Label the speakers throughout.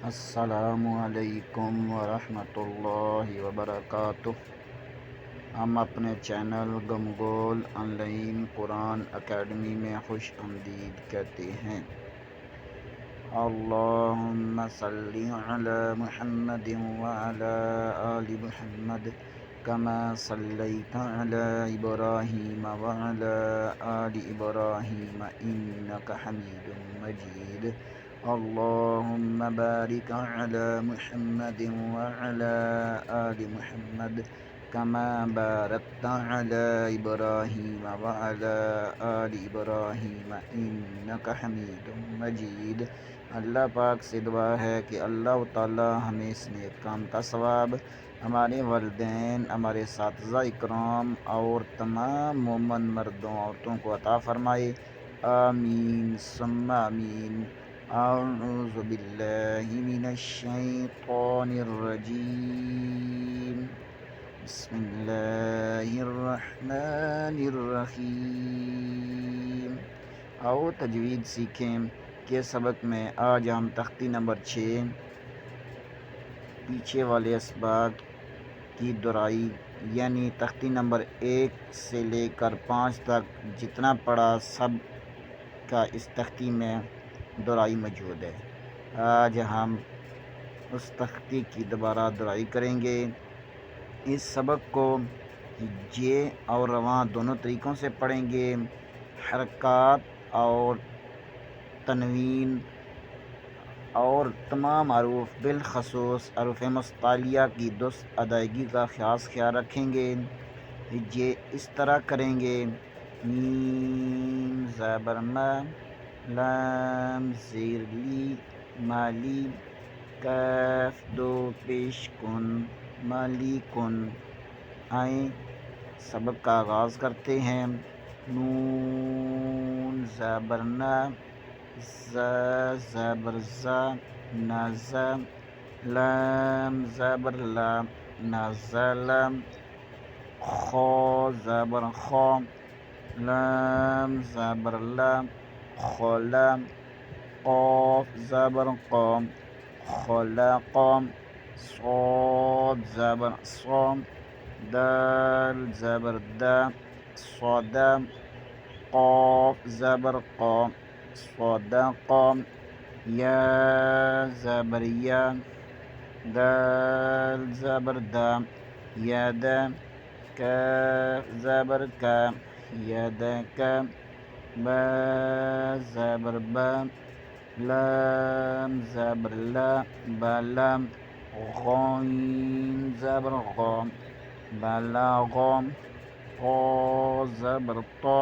Speaker 1: अस्सलामुअलैकुम वरहमतुल्लाहि वबरकातुह। हम अपने चैनल गमगोल ऑनलाइन कुरान अकेडमी में खुश आमदीद कहते हैं। अल्लाहुम्मा सल्लि अला मुहम्मदिन व अला आलि मुहम्मद कमा सल्लैता अला इब्राहीम व अला आलि इब्राहीम इन्नका हमीदुम मजीद। अल्लाहुम्मा बारिक अला मुहम्मदिन व अला आलि मुहम्मद कमा बारकता अला इब्राहीम व अला आलि इब्राहीम इन्नका हमीदुम मजीद। अल्लाह पाक से दुआ है कि अल्लाह ताला हमें इस नेक काम का सवाब, हमारे वालिदैन, हमारे साथिज़ा इकराम और तमाम मोमिन मर्दों औरतों को अता फ़रमाए। आमीन सुम्मा आमीन। अऊज़ु बिल्लाहि मिनश शैतानिर रजीम। बिस्मिल्लाहिर रहमानिर रहीम। आओ तजवीद सीखें के सबक में आज हम तख्ती नंबर 6 पीछे वाले असबाक की दुराई यानी तख्ती नंबर 1 से लेकर 5 तक जितना पड़ा सब का इस तख्ती में दुराई मौजूद है। आज हम उस तख्ती की दोबारा दुराई करेंगे। इस सबक को जे और रवां दोनों तरीक़ों से पढ़ेंगे। हरकत और तनवीन और तमाम अरूफ़ बिलख़सूस अरूफ़ मुस्तालिया की दुरुस्त अदायगी का ख़ास ख्याल रखेंगे। ये इस तरह करेंगे। मीम ज़बर मा, लाम ज़ेर ली माली, काफ दो पेश कुन माली कुन। आए सबक का आगाज़ करते हैं। नून ज़बर ना, ज़बर ज़ा नाज़ा, लाम ज़बर ला नाज़ला, खौ ज़बर खौ, लाम ज़बर ला खौला, क़ाफ ज़बर क़ौ खौलाक़, सौद ज़बर सौ, दाल ज़बर दा सौदा, क़ाफ ज़बर क़ौ सौदाक़, या ज़बर या, दाल ज़बर दा यादा, काफ ज़बर का यादाका, बा ज़बर बा, लाम ज़बर ला बाला, गौइन ज़बर गौ बालाग़, तौ ज़बर तौ,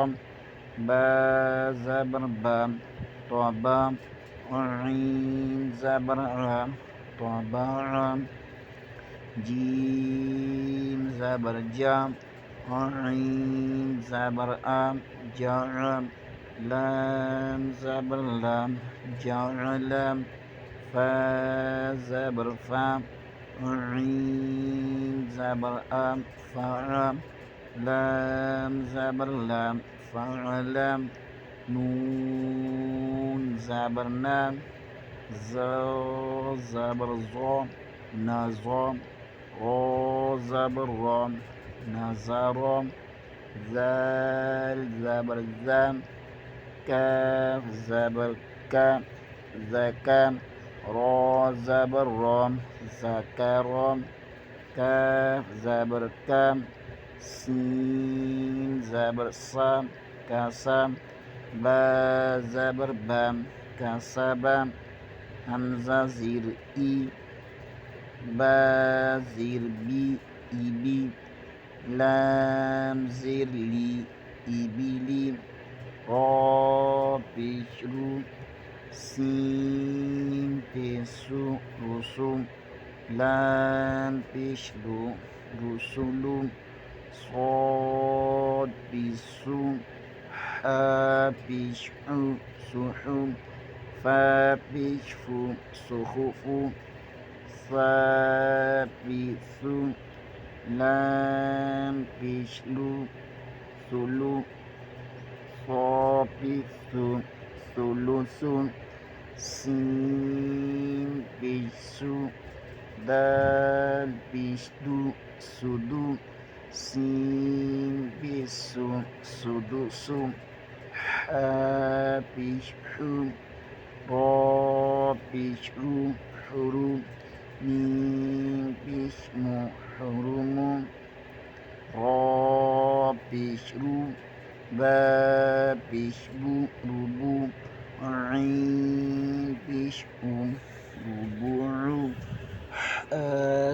Speaker 1: बा ज़बर बा तौबा, ईन ज़बर आ तौबा, जीम ज़बर जा, ईन ज़बर आ जा, लाम ज़बर लाम जाअला, फा ज़बर फा, ईन ज़बर आ फ़ा, लाम ज़बर लाम फ़अला, नून ज़बर ना, ज़बर ज़ौ नाज़ौ, रौ ज़बर रौ नाज़ारौ, ज़ाल ज़बर ज़ा, काफ ज़बर का ज़का, रौ ज़बर रौ ज़करौ, काफ ज़बर का, सीन ज़बर सा कासा, बा ज़बर बा कासाबा, हमज़ा ज़ीर ई, बा ज़ीर बी ईबी, लाम ज़ेर ली ईबीली, रौ पेश रू, सीन पेशु रुसु, लाम पेश लू रुसुलु, सौद पेशु, हा पेशु सुहु, फा पेशफु सुहुफु, सा पेशु, लाम पेशलु सुलु, सौ पेशु सुलुसु, सीन पेश दाल पेश दू सुदू सीन पेशु सुदुसु हा पेश हु रा पेश रू हुरू मीम पेश मु हुरुमु रा पेश रू बा पेश बू रुबू عين पेश ऊ रुबू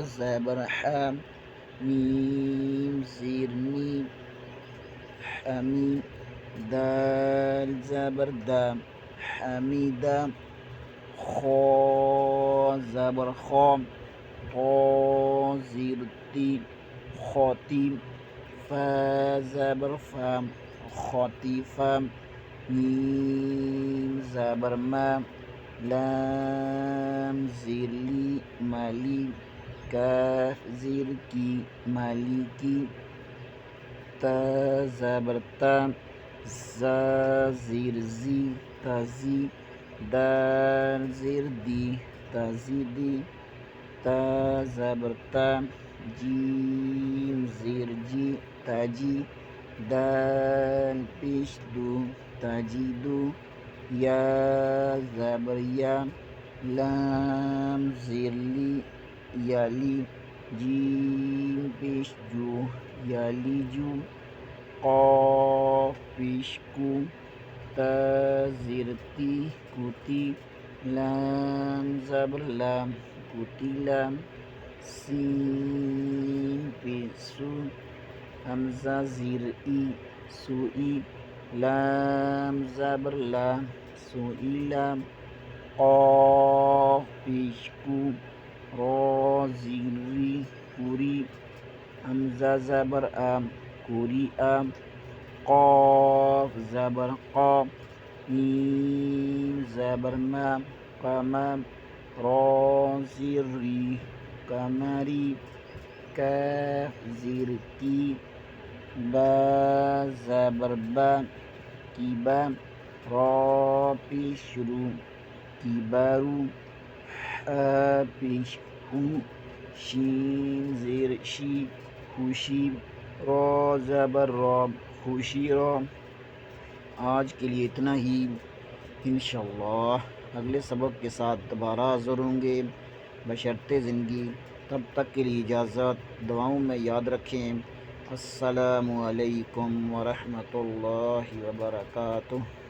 Speaker 1: زبر حام ميم زير ميم حميم دال زبر دام حميدة خا زبر خام طا زير تين خاتيم فا زبر فام خاطيفام ميم زبر مام لام زير لي مالي كاف زير كي مالكي تا زبر تام زا زير زي تازي دال زير دي تازيدي تا زبر تام جيم زير جي تاجي دال پیش دو تاجیدو یا زبر یا لام زیر لی یالی جیم پیش جو یالی جو قاف پیش کو تا زیر تی کوتی لام زبر لام کوتی لام سین پیسو همزه زیر ای سوئی لام زبر لام سوئی لام قاف پیش کو را زیر ری کوری همزه زبر ام کوری ام قاف زبر قام میم زبر مم قمم را زیر ری قمری کاف زیر کی با زبر با کیبا را پیش رو کیبارو حا پیش هو شین زیر شی خوشی را زبر را خوشی را आज के लिए इतना ही इंशाअल्लाह अगले सबक के साथ दोबारा हाज़िर होंगे बशर्ते ज़िंदगी तब तक के लिए इजाज़त दुआओं में याद रखें अस्सलामु अलैकुम व रहमतुल्लाहि व बरकातुहू।